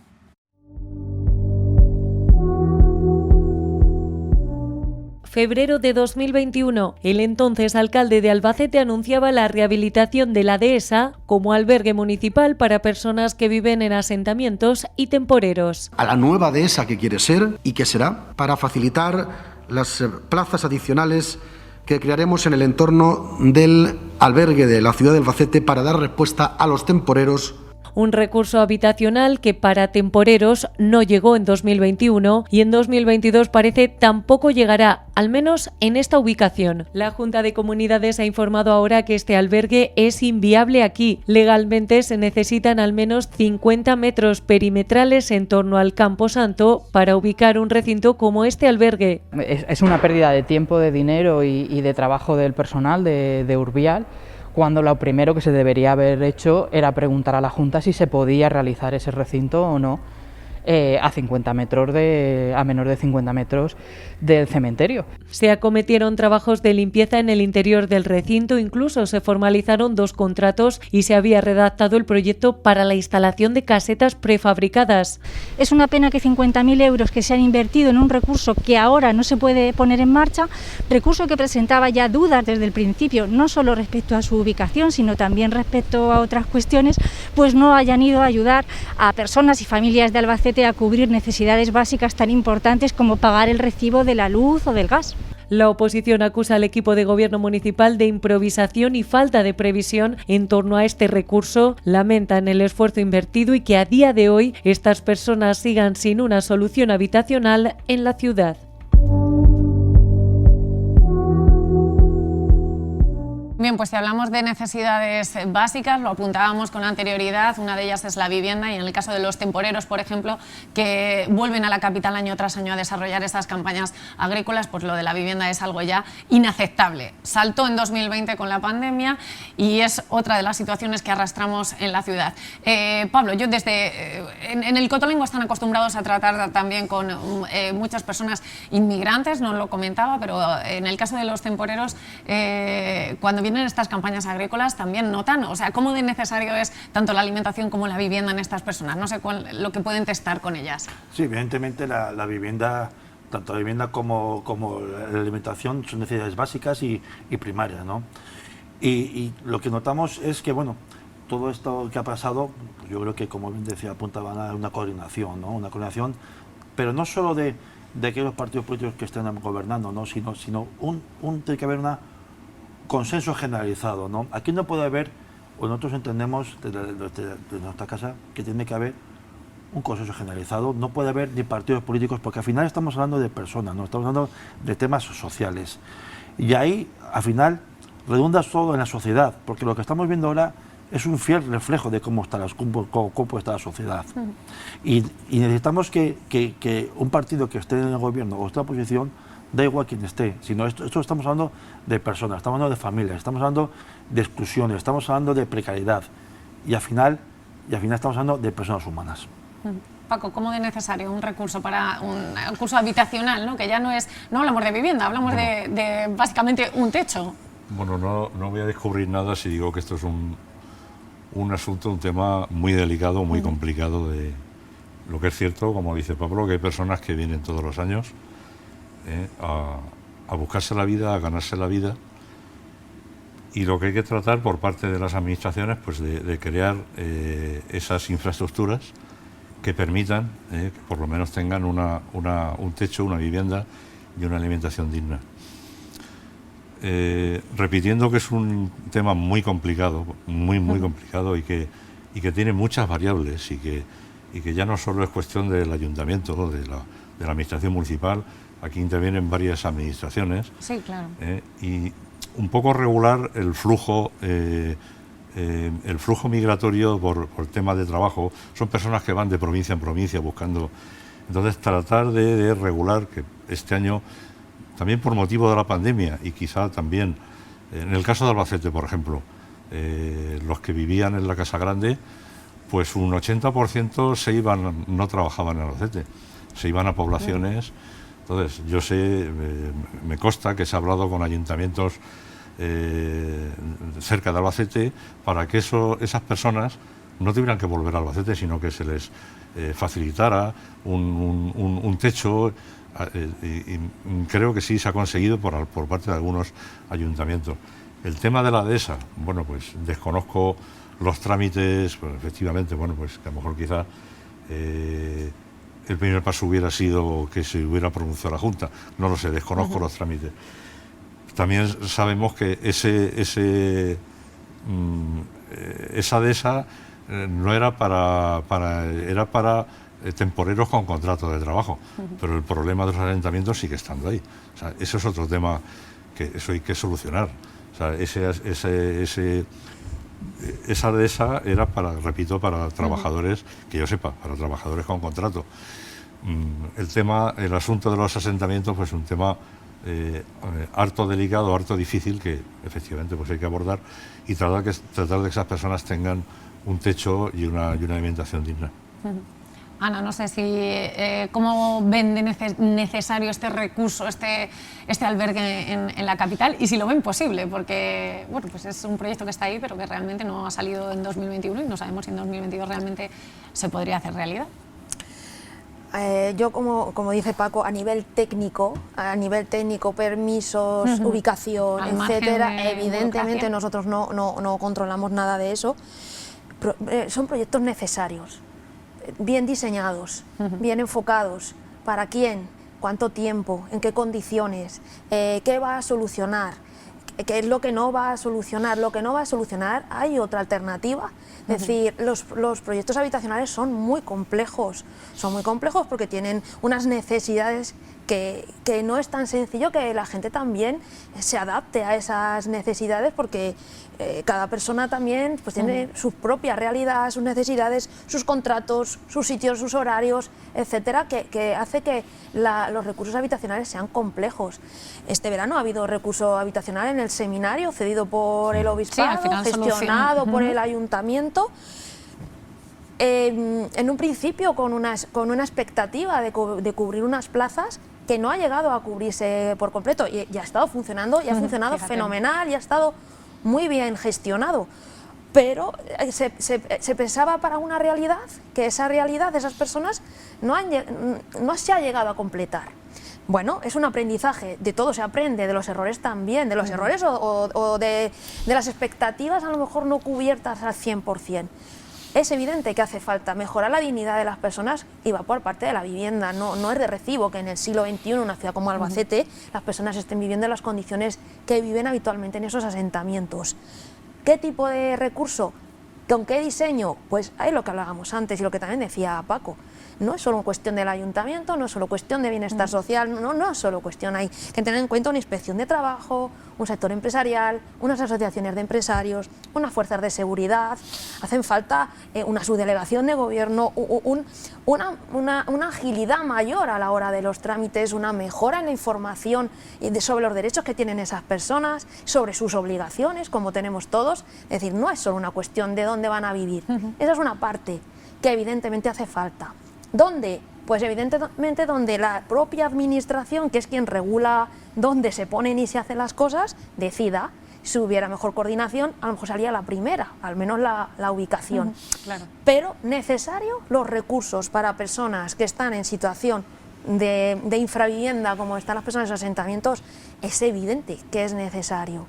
febrero de 2021. El entonces alcalde de Albacete anunciaba la rehabilitación de la dehesa como albergue municipal para personas que viven en asentamientos y temporeros. A la nueva dehesa que quiere ser y que será, para facilitar las plazas adicionales que crearemos en el entorno del albergue de la ciudad de Albacete para dar respuesta a los temporeros. Un recurso habitacional que para temporeros no llegó en 2021 y en 2022 parece tampoco llegará, al menos en esta ubicación. La Junta de Comunidades ha informado ahora que este albergue es inviable aquí. Legalmente se necesitan al menos 50 metros perimetrales en torno al Campo Santo para ubicar un recinto como este albergue. Es una pérdida de tiempo, de dinero y de trabajo del personal de Urbial, cuando lo primero que se debería haber hecho era preguntar a la Junta si se podía realizar ese recinto o no a 50 metros a menos de 50 metros del cementerio. Se acometieron trabajos de limpieza en el interior del recinto, incluso se formalizaron 2 contratos y se había redactado el proyecto para la instalación de casetas prefabricadas. Es una pena que 50.000 euros que se han invertido en un recurso que ahora no se puede poner en marcha, recurso que presentaba ya dudas desde el principio, no solo respecto a su ubicación, sino también respecto a otras cuestiones, pues no hayan ido a ayudar a personas y familias de Albacete a cubrir necesidades básicas tan importantes como pagar el recibo de la luz o del gas. La oposición acusa al equipo de gobierno municipal de improvisación y falta de previsión en torno a este recurso. Lamentan el esfuerzo invertido y que a día de hoy estas personas sigan sin una solución habitacional en la ciudad. Bien, pues si hablamos de necesidades básicas, lo apuntábamos con anterioridad, una de ellas es la vivienda y en el caso de los temporeros, por ejemplo, que vuelven a la capital año tras año a desarrollar estas campañas agrícolas, pues lo de la vivienda es algo ya inaceptable. Saltó en 2020 con la pandemia y es otra de las situaciones que arrastramos en la ciudad. Pablo, yo en el Cotolengo están acostumbrados a tratar también con muchas personas inmigrantes, no lo comentaba, pero en el caso de los temporeros, cuando vienen estas campañas agrícolas también notan, o sea, cómo de necesario es tanto la alimentación como la vivienda en estas personas. No sé lo que pueden testar con ellas. Sí, evidentemente la vivienda, tanto la vivienda como la alimentación son necesidades básicas y primarias, ¿no? Y lo que notamos es que, bueno, todo esto que ha pasado, pues yo creo que, como bien decía, apuntaban a una coordinación, ¿no? Una coordinación, pero no solo de aquellos partidos políticos que estén gobernando, ¿no? Sino tiene que haber un consenso generalizado, ¿no? Aquí no puede haber, o nosotros entendemos desde nuestra casa, que tiene que haber un consenso generalizado, no puede haber ni partidos políticos, porque al final estamos hablando de personas, ¿no? Estamos hablando de temas sociales. Y ahí, al final, redunda todo en la sociedad, porque lo que estamos viendo ahora es un fiel reflejo de cómo está la sociedad. Y necesitamos que un partido que esté en el gobierno o esté en la oposición, da igual quien esté, sino esto estamos hablando de personas, estamos hablando de familias, estamos hablando de exclusiones, estamos hablando de precariedad y al final estamos hablando de personas humanas. Paco, ¿cómo de necesario un recurso para un recurso habitacional, ¿no? Que ya no hablamos de vivienda, hablamos de básicamente un techo? Bueno, no voy a descubrir nada si digo que esto es un asunto, un tema muy delicado, muy complicado. Lo que es cierto, como dice Pablo, que hay personas que vienen todos los años a buscarse la vida, a ganarse la vida, y lo que hay que tratar por parte de las administraciones, pues de crear esas infraestructuras que permitan que por lo menos tengan un techo, una vivienda y una alimentación digna. Repitiendo que es un tema muy complicado, muy complicado y que tiene muchas variables y que ya no solo es cuestión del ayuntamiento, ¿no? de la administración municipal. Aquí intervienen varias administraciones. Sí, claro. Y un poco regular el flujo migratorio por temas de trabajo. Son personas que van de provincia en provincia buscando. Entonces, tratar de regular, que este año, también por motivo de la pandemia y quizá también, en el caso de Albacete, por ejemplo, los que vivían en la Casa Grande, pues un 80% no trabajaban en Albacete, se iban a poblaciones. Entonces, yo sé, me consta que se ha hablado con ayuntamientos cerca de Albacete para que esas personas no tuvieran que volver a Albacete, sino que se les facilitara un techo, y creo que sí se ha conseguido por parte de algunos ayuntamientos. El tema de la dehesa, bueno, pues desconozco los trámites, pues efectivamente, bueno, pues que a lo mejor quizá el primer paso hubiera sido que se hubiera pronunciado la Junta, no lo sé, desconozco los trámites. También sabemos que esa dehesa no era era para temporeros con contrato de trabajo, pero el problema de los ayuntamientos sigue estando ahí. O sea, ese es otro tema que eso hay que solucionar. O sea, esa dehesa era para trabajadores, que yo sepa, para trabajadores con contrato. El asunto de los asentamientos, pues es un tema harto delicado, harto difícil, que efectivamente pues hay que abordar y tratar de que esas personas tengan un techo y una alimentación digna. Ana, no sé si cómo ven de necesario este recurso, este albergue en la capital, y si lo ven posible, porque bueno, pues es un proyecto que está ahí, pero que realmente no ha salido en 2021 y no sabemos si en 2022 realmente se podría hacer realidad. Yo, como dice Paco, a nivel técnico, permisos, ubicación, etcétera, evidentemente nosotros no controlamos nada de eso. Son proyectos necesarios, bien diseñados, bien enfocados. ¿Para quién? ¿Cuánto tiempo? ¿En qué condiciones? ¿Qué va a solucionar? ¿Qué es lo que no va a solucionar? Lo que no va a solucionar, hay otra alternativa. Es decir, los proyectos habitacionales son muy complejos porque tienen unas necesidades que no es tan sencillo que la gente también se adapte a esas necesidades, porque cada persona también pues tiene su propia realidad, sus necesidades, sus contratos, sus sitios, sus horarios, etcétera, que hace que los recursos habitacionales sean complejos. Este verano ha habido recurso habitacional en el seminario cedido por el obispado, gestionado por el ayuntamiento. En un principio con una expectativa de cubrir unas plazas que no ha llegado a cubrirse por completo, y ha estado funcionando, y ha funcionado fenomenal, y ha estado muy bien gestionado, pero se pensaba para una realidad, que esa realidad de esas personas no se ha llegado a completar. Bueno, es un aprendizaje, de todo se aprende, de los errores también, de los errores o de las expectativas a lo mejor no cubiertas al 100%. Es evidente que hace falta mejorar la dignidad de las personas, y va por parte de la vivienda. No es de recibo que en el siglo XXI, en una ciudad como Albacete, las personas estén viviendo en las condiciones que viven habitualmente en esos asentamientos. ¿Qué tipo de recurso? ¿Con qué diseño? Pues hay lo que hablábamos antes y lo que también decía Paco. No es solo cuestión del ayuntamiento, no es solo cuestión de bienestar social, no es solo cuestión, hay que tener en cuenta una inspección de trabajo, un sector empresarial, unas asociaciones de empresarios, unas fuerzas de seguridad, hacen falta una subdelegación de gobierno, una agilidad mayor a la hora de los trámites, una mejora en la información sobre los derechos que tienen esas personas, sobre sus obligaciones, como tenemos todos. Es decir, no es solo una cuestión de dónde van a vivir, esa es una parte que evidentemente hace falta. ¿Dónde? Pues evidentemente donde la propia administración, que es quien regula dónde se ponen y se hacen las cosas, decida. Si hubiera mejor coordinación, a lo mejor salía la primera, al menos la ubicación. Claro. Pero necesario los recursos para personas que están en situación de infravivienda, como están las personas en los asentamientos, es evidente que es necesario.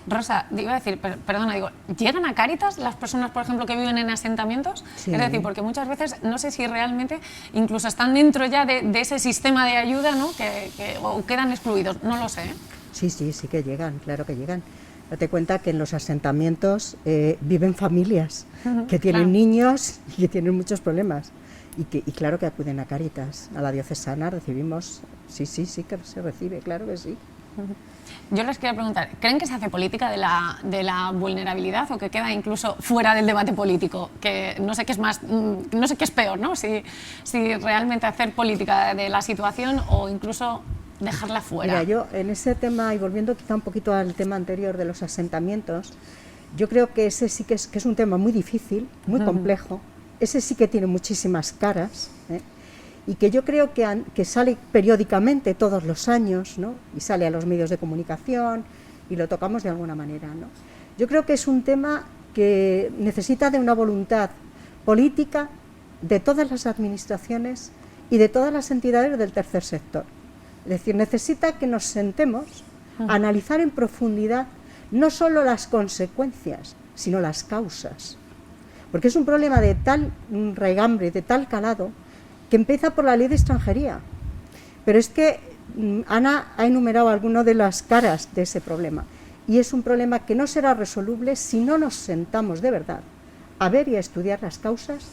Rosa, iba a decir, perdona, ¿llegan a Cáritas las personas, por ejemplo, que viven en asentamientos? Sí. Es decir, porque muchas veces no sé si realmente incluso están dentro ya de ese sistema de ayuda, ¿no? O quedan excluidos, no lo sé. Sí que llegan, claro que llegan. Date cuenta que en los asentamientos viven familias que tienen niños y que tienen muchos problemas. Y claro que acuden a Cáritas, a la diocesana recibimos, sí que se recibe, claro que sí. Yo les quería preguntar, ¿creen que se hace política de la vulnerabilidad o que queda incluso fuera del debate político? Que no sé qué es más, no sé qué es peor, ¿no? Si realmente hacer política de la situación o incluso dejarla fuera. Mira, yo en ese tema, y volviendo quizá un poquito al tema anterior de los asentamientos, yo creo que ese sí que es un tema muy difícil, muy complejo, ese sí que tiene muchísimas caras, y que yo creo que sale periódicamente todos los años, ¿no? Y sale a los medios de comunicación y lo tocamos de alguna manera, ¿no? Yo creo que es un tema que necesita de una voluntad política de todas las administraciones y de todas las entidades del tercer sector. Es decir, necesita que nos sentemos a analizar en profundidad no solo las consecuencias, sino las causas. Porque es un problema de tal raigambre, de tal calado, que empieza por la ley de extranjería. Pero es que Ana ha enumerado algunas de las caras de ese problema. Y es un problema que no será resoluble si no nos sentamos de verdad a ver y a estudiar las causas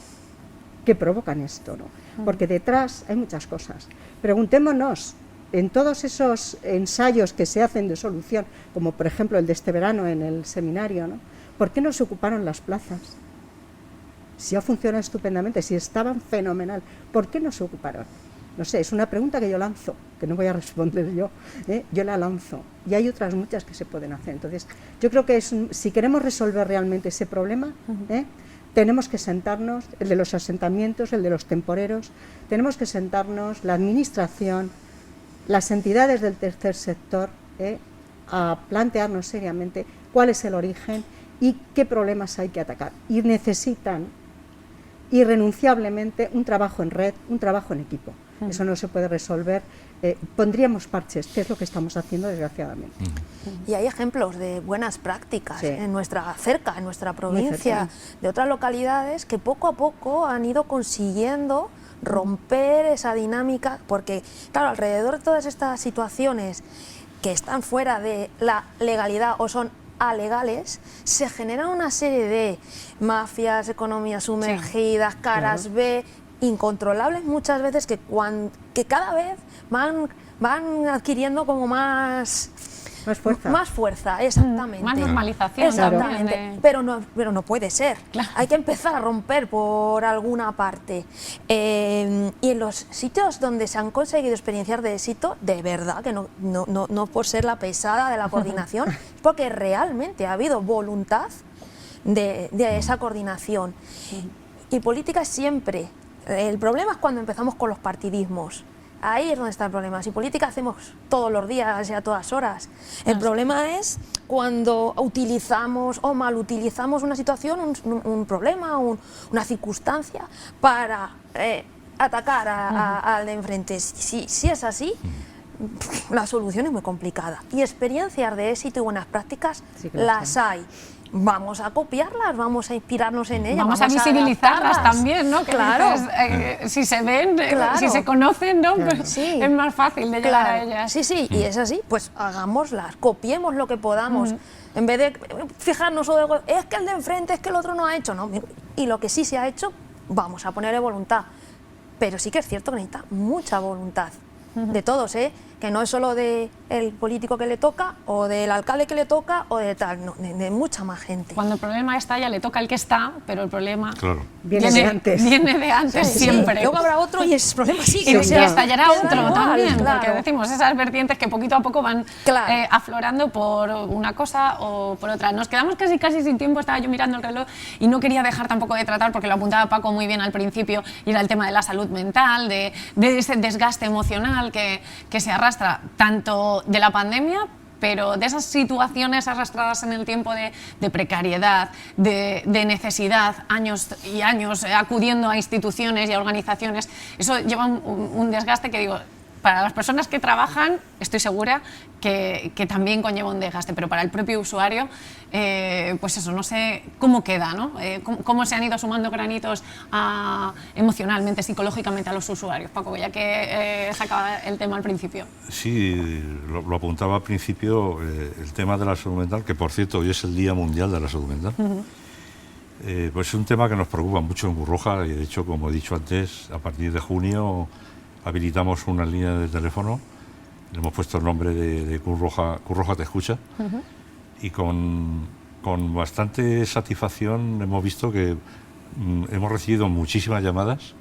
que provocan esto, ¿no? Porque detrás hay muchas cosas. Preguntémonos, en todos esos ensayos que se hacen de solución, como por ejemplo el de este verano en el seminario, ¿no? ¿Por qué no se ocuparon las plazas? Si ha funcionado estupendamente, si estaban fenomenal, ¿por qué no se ocuparon? No sé, es una pregunta que yo lanzo, que no voy a responder yo, yo la lanzo. Y hay otras muchas que se pueden hacer. Entonces, yo creo que si queremos resolver realmente ese problema, tenemos que sentarnos, el de los asentamientos, el de los temporeros, tenemos que sentarnos, la administración, las entidades del tercer sector, a plantearnos seriamente cuál es el origen y qué problemas hay que atacar. Y necesitan irrenunciablemente un trabajo en red, un trabajo en equipo. Eso no se puede resolver. Pondríamos parches, que es lo que estamos haciendo desgraciadamente. Y hay ejemplos de buenas prácticas en nuestra provincia, de otras localidades que poco a poco han ido consiguiendo romper esa dinámica, porque claro, alrededor de todas estas situaciones que están fuera de la legalidad o son alegales, se generan una serie de mafias, economías sumergidas, caras B, incontrolables muchas veces, que cada vez van adquiriendo como más fuerza, exactamente. Más normalización. Exactamente. Pero no puede ser. Claro. Hay que empezar a romper por alguna parte. Y en los sitios donde se han conseguido experiencias de éxito, de verdad, que no por ser la pesada de la coordinación, es porque realmente ha habido voluntad de esa coordinación. Y política siempre. El problema es cuando empezamos con los partidismos. Ahí es donde está el problema. Si política hacemos todos los días y a todas horas. El problema es cuando utilizamos o mal utilizamos una situación, un problema, una circunstancia para atacar al de enfrente. Si es así, la solución es muy complicada. Y experiencias de éxito y buenas prácticas las hay. Vamos a copiarlas, vamos a inspirarnos en ellas. Vamos a visibilizarlas también, ¿no? Que claro. Dices, si se ven, si se conocen, ¿no? Pues es más fácil de llegar a ellas. Sí, y es así, pues hagámoslas, copiemos lo que podamos. En vez de fijarnos o de, es que el de enfrente, es que el otro no ha hecho, ¿no? Y lo que sí se ha hecho, vamos a ponerle voluntad. Pero sí que es cierto que necesita mucha voluntad. De todos, que no es solo del político que le toca o del alcalde que le toca o de tal, no, de mucha más gente. Cuando el problema está, ya le toca al que está, pero el problema viene de antes. Viene de antes siempre. Luego habrá otro y el problema sigue. Y estallará otro también, porque decimos esas vertientes que poquito a poco van aflorando por una cosa o por otra. Nos quedamos casi sin tiempo, estaba yo mirando el reloj y no quería dejar tampoco de tratar, porque lo apuntaba Paco muy bien al principio, y era el tema de la salud mental, de ese desgaste emocional que se arrastra tanto de la pandemia, pero de esas situaciones arrastradas en el tiempo de precariedad, de necesidad, años y años acudiendo a instituciones y a organizaciones. Eso lleva un desgaste que, digo, para las personas que trabajan, estoy segura que también conlleva un desgaste, pero para el propio usuario, pues eso, no sé cómo queda, ¿no? Cómo se han ido sumando granitos emocionalmente, psicológicamente a los usuarios. Paco, ya que sacaba el tema al principio. Sí, lo apuntaba al principio, el tema de la salud mental, que por cierto hoy es el Día Mundial de la Salud Mental. Pues es un tema que nos preocupa mucho en Cruz Roja, y de hecho, como he dicho antes, a partir de junio habilitamos una línea de teléfono, le hemos puesto el nombre de Cruz Roja Te Escucha, y con bastante satisfacción hemos visto que hemos recibido muchísimas llamadas,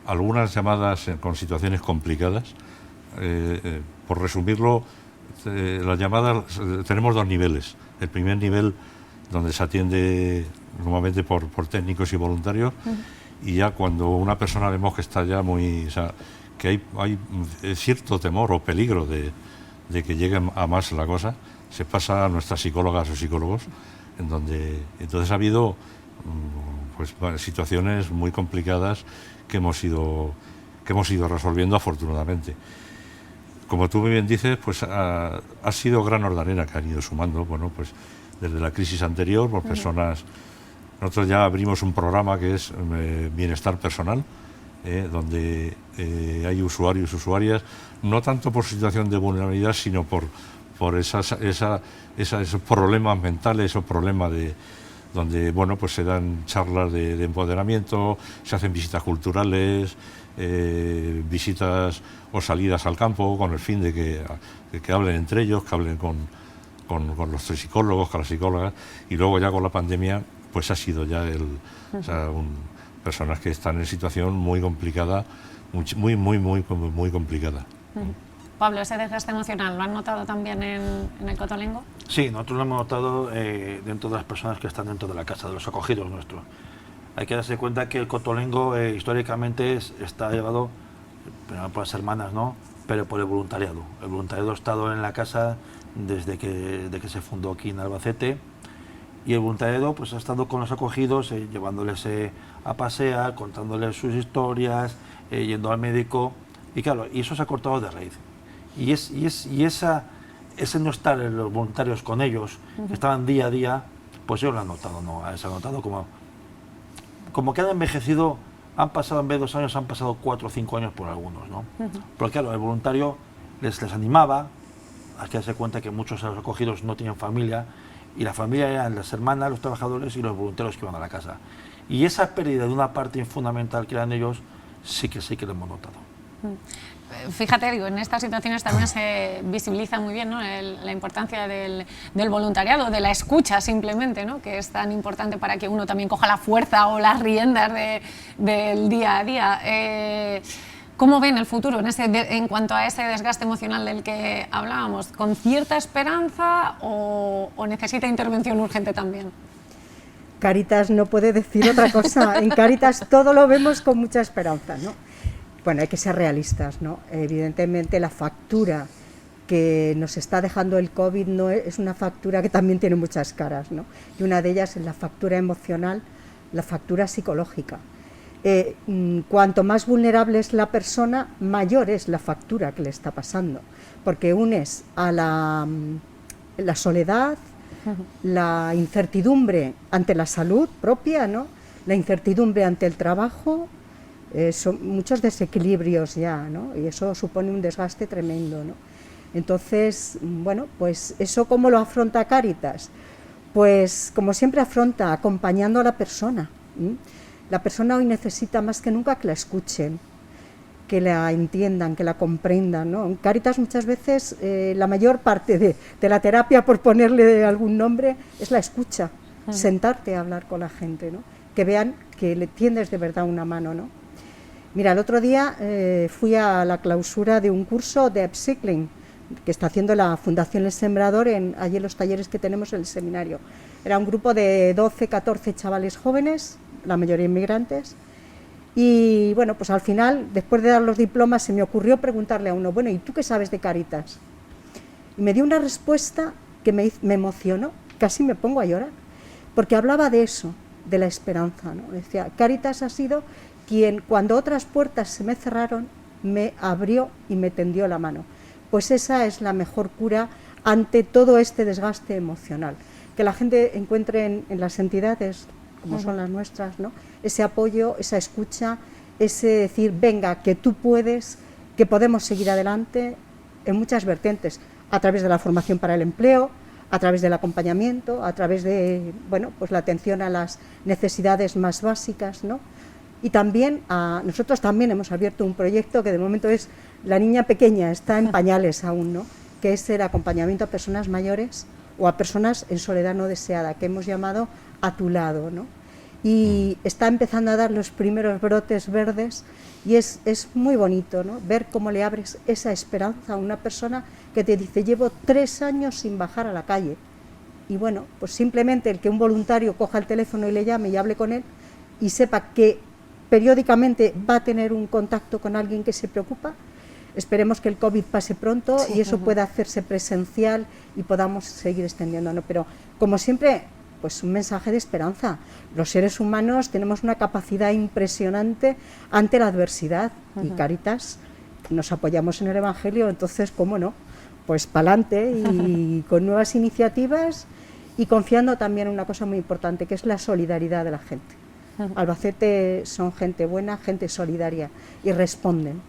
algunas llamadas con situaciones complicadas. Por resumirlo, las llamadas, tenemos dos niveles. El primer nivel, donde se atiende normalmente por técnicos y voluntarios, y ya cuando una persona vemos que está ya muy... O sea, que hay cierto temor o peligro de que llegue a más la cosa, se pasa a nuestras psicólogas o psicólogos, en donde entonces ha habido pues, situaciones muy complicadas que hemos ido resolviendo afortunadamente. Como tú muy bien dices, pues ha sido granos de arena que han ido sumando, bueno, pues desde la crisis anterior, por personas. Nosotros ya abrimos un programa que es Bienestar Personal, donde hay usuarios y usuarias, no tanto por situación de vulnerabilidad, sino por esos problemas mentales, esos problemas donde bueno, pues se dan charlas de empoderamiento, se hacen visitas culturales, visitas o salidas al campo con el fin de que hablen entre ellos, que hablen con los psicólogos, con las psicólogas, y luego ya con la pandemia pues ha sido ya personas que están en situación muy complicada, muy complicada. Pablo, ese desgaste emocional, ¿lo han notado también en el Cotolengo? Sí, nosotros lo hemos notado dentro de las personas que están dentro de la casa, de los acogidos nuestros. Hay que darse cuenta que el Cotolengo históricamente está llevado, primero por las hermanas, ¿no?, pero por el voluntariado. El voluntariado ha estado en la casa desde que se fundó aquí en Albacete, y el voluntariado pues ha estado con los acogidos, llevándoles a pasear, contándoles sus historias, yendo al médico, y claro, y eso se ha cortado de raíz. Y ese no estar en los voluntarios con ellos, que estaban día a día, pues yo lo he notado, ¿no? Se ha notado como que han envejecido, han pasado en vez de 2 años, han pasado 4 o 5 años por algunos, ¿no? Porque claro, el voluntario les animaba, hay que darse cuenta que muchos de los acogidos no tienen familia, y la familia eran las hermanas, los trabajadores y los voluntarios que iban a la casa. Y esa pérdida de una parte fundamental que eran ellos, sí que lo hemos notado. Fíjate, digo, en estas situaciones también se visibiliza muy bien, ¿no?, la importancia del voluntariado, de la escucha simplemente, ¿no?, que es tan importante para que uno también coja la fuerza o las riendas del día a día. ¿Cómo ven el futuro en cuanto a ese desgaste emocional del que hablábamos? ¿Con cierta esperanza o necesita intervención urgente también? Cáritas no puede decir otra cosa. En Cáritas todo lo vemos con mucha esperanza, ¿no? Bueno, hay que ser realistas, ¿no? Evidentemente la factura que nos está dejando el COVID no es una factura que también tiene muchas caras, ¿no? Y una de ellas es la factura emocional, la factura psicológica. Cuanto más vulnerable es la persona, mayor es la factura que le está pasando, porque unes a la soledad, la incertidumbre ante la salud propia, ¿no?, la incertidumbre ante el trabajo, son muchos desequilibrios ya, ¿no?, y eso supone un desgaste tremendo, ¿no? Entonces, bueno, pues eso ¿cómo lo afronta Cáritas? Pues como siempre afronta, acompañando a la persona. La persona hoy necesita más que nunca que la escuchen, que la entiendan, que la comprendan, ¿no? En Cáritas muchas veces la mayor parte de la terapia, por ponerle algún nombre, es la escucha, sentarte a hablar con la gente, ¿no?, que vean que le tiendes de verdad una mano, ¿no? Mira, el otro día fui a la clausura de un curso de upcycling que está haciendo la Fundación El Sembrador allí en los talleres que tenemos en el seminario. Era un grupo de 12, 14 chavales jóvenes, la mayoría inmigrantes, y bueno, pues al final, después de dar los diplomas, se me ocurrió preguntarle a uno, bueno, ¿y tú qué sabes de Cáritas? Y me dio una respuesta que me emocionó, casi me pongo a llorar, porque hablaba de eso, de la esperanza, ¿no? Decía, Cáritas ha sido quien, cuando otras puertas se me cerraron, me abrió y me tendió la mano. Pues esa es la mejor cura ante todo este desgaste emocional, que la gente encuentre en las entidades como son las nuestras, ¿no?, ese apoyo, esa escucha, ese decir, venga, que tú puedes, que podemos seguir adelante en muchas vertientes, a través de la formación para el empleo, a través del acompañamiento, a través de, bueno, pues la atención a las necesidades más básicas, ¿no? Y también, nosotros también hemos abierto un proyecto que de momento es La Niña Pequeña, está en pañales aún, ¿no?, que es el acompañamiento a personas mayores o a personas en soledad no deseada, que hemos llamado A tu lado, ¿no? Y está empezando a dar los primeros brotes verdes y es muy bonito, ¿no?, ver cómo le abres esa esperanza a una persona que te dice, llevo 3 años sin bajar a la calle. Y bueno, pues simplemente el que un voluntario coja el teléfono y le llame y hable con él y sepa que periódicamente va a tener un contacto con alguien que se preocupa. Esperemos que el COVID pase pronto y eso pueda hacerse presencial y podamos seguir extendiéndonos. Pero como siempre pues un mensaje de esperanza. Los seres humanos tenemos una capacidad impresionante ante la adversidad y Cáritas nos apoyamos en el Evangelio, entonces, ¿cómo no? Pues pa'lante y con nuevas iniciativas y confiando también en una cosa muy importante, que es la solidaridad de la gente. Albacete son gente buena, gente solidaria y responden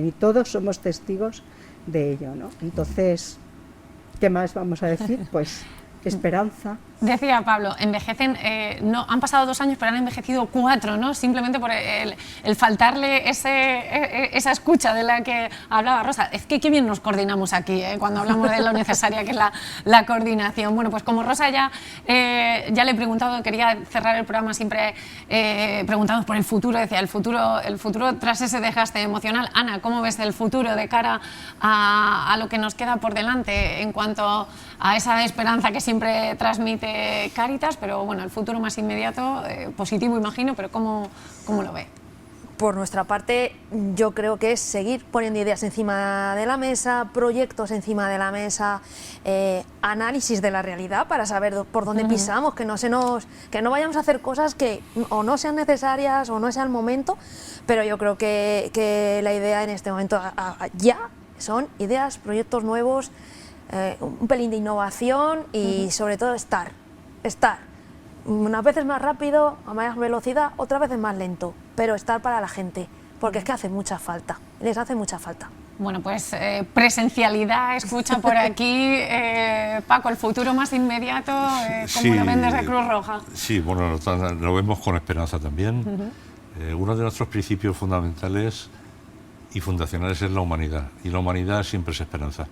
y todos somos testigos de ello, ¿no? Entonces, ¿qué más vamos a decir? Pues esperanza. Decía Pablo, envejecen, no, han pasado 2 años, pero han envejecido 4, ¿no? Simplemente por el faltarle esa escucha de la que hablaba Rosa. Es que qué bien nos coordinamos aquí, cuando hablamos de lo necesaria que es la coordinación. Bueno, pues como Rosa ya le he preguntado, quería cerrar el programa siempre preguntando por el futuro. Decía, el futuro tras ese desgaste emocional. Ana, ¿cómo ves el futuro de cara a lo que nos queda por delante en cuanto a esa esperanza que siempre transmite Cáritas, pero bueno, el futuro más inmediato, positivo imagino, pero ¿cómo lo ve? Por nuestra parte, yo creo que es seguir poniendo ideas encima de la mesa, proyectos encima de la mesa, análisis de la realidad para saber por dónde pisamos, que no vayamos a hacer cosas que o no sean necesarias o no sea el momento, pero yo creo que la idea en este momento ya son ideas, proyectos nuevos, un pelín de innovación y sobre todo estar, unas veces más rápido, a más velocidad, otras veces más lento, pero estar para la gente, porque es que hace mucha falta, les hace mucha falta. Bueno, pues presencialidad, escucha por aquí. Paco, el futuro más inmediato, ¿cómo lo ven desde Cruz Roja? Sí, bueno, lo vemos con esperanza también. Uno de nuestros principios fundamentales y fundacionales es la humanidad, y la humanidad siempre es esperanza.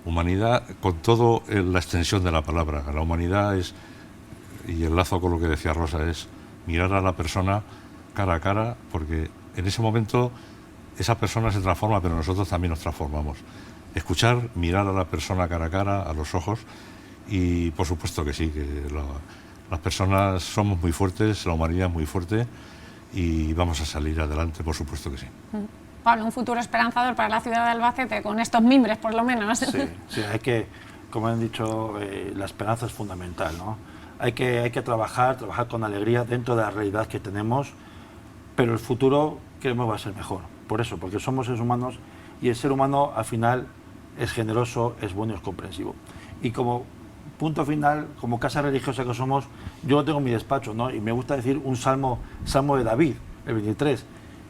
Humanidad con toda la extensión de la palabra. La humanidad es, y el lazo con lo que decía Rosa, es mirar a la persona cara a cara, porque en ese momento esa persona se transforma, pero nosotros también nos transformamos. Escuchar, mirar a la persona cara a cara, a los ojos, y por supuesto que sí, que las personas somos muy fuertes, la humanidad es muy fuerte y vamos a salir adelante, por supuesto que sí. Pablo, un futuro esperanzador para la ciudad de Albacete, con estos mimbres por lo menos. Sí, hay que, como han dicho, la esperanza es fundamental, ¿no? Hay que trabajar con alegría dentro de la realidad que tenemos, pero el futuro creemos va a ser mejor. Por eso, porque somos seres humanos y el ser humano al final es generoso, es bueno y es comprensivo. Y como punto final, como casa religiosa que somos, yo lo tengo en mi despacho, ¿no? Y me gusta decir un salmo de David, el 23,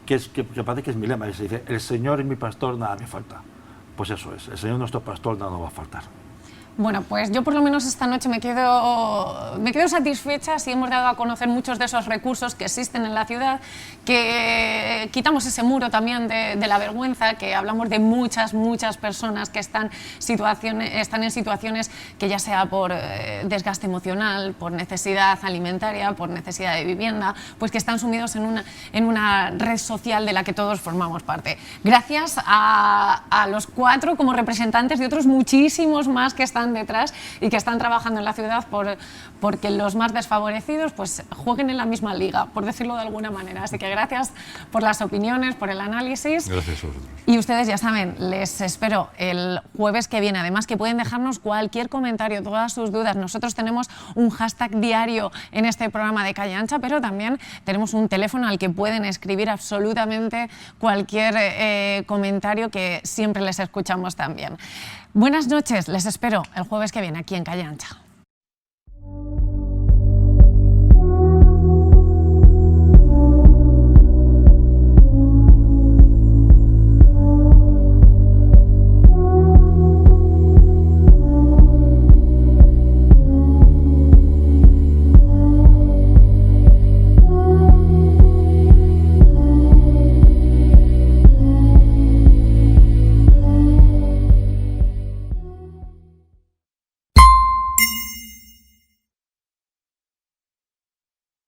que parece que es mi lema, que se dice: el Señor es mi pastor, nada me falta. Pues eso es, el Señor es nuestro pastor, nada nos va a faltar. Bueno, pues yo por lo menos esta noche me quedo satisfecha si hemos dado a conocer muchos de esos recursos que existen en la ciudad, que quitamos ese muro también de la vergüenza, que hablamos de muchas personas que están en situaciones que ya sea por desgaste emocional, por necesidad alimentaria, por necesidad de vivienda, pues que están sumidos en una red social de la que todos formamos parte. Gracias a los 4 como representantes de otros muchísimos más que están detrás y que están trabajando en la ciudad porque los más desfavorecidos pues jueguen en la misma liga, por decirlo de alguna manera. Así que gracias por las opiniones, por el análisis. Gracias a vosotros. Y ustedes ya saben, les espero el jueves que viene. Además que pueden dejarnos cualquier comentario, todas sus dudas. Nosotros tenemos un hashtag diario en este programa de Calle Ancha, pero también tenemos un teléfono al que pueden escribir absolutamente cualquier comentario, que siempre les escuchamos también. Buenas noches, les espero el jueves que viene aquí en Calle Ancha.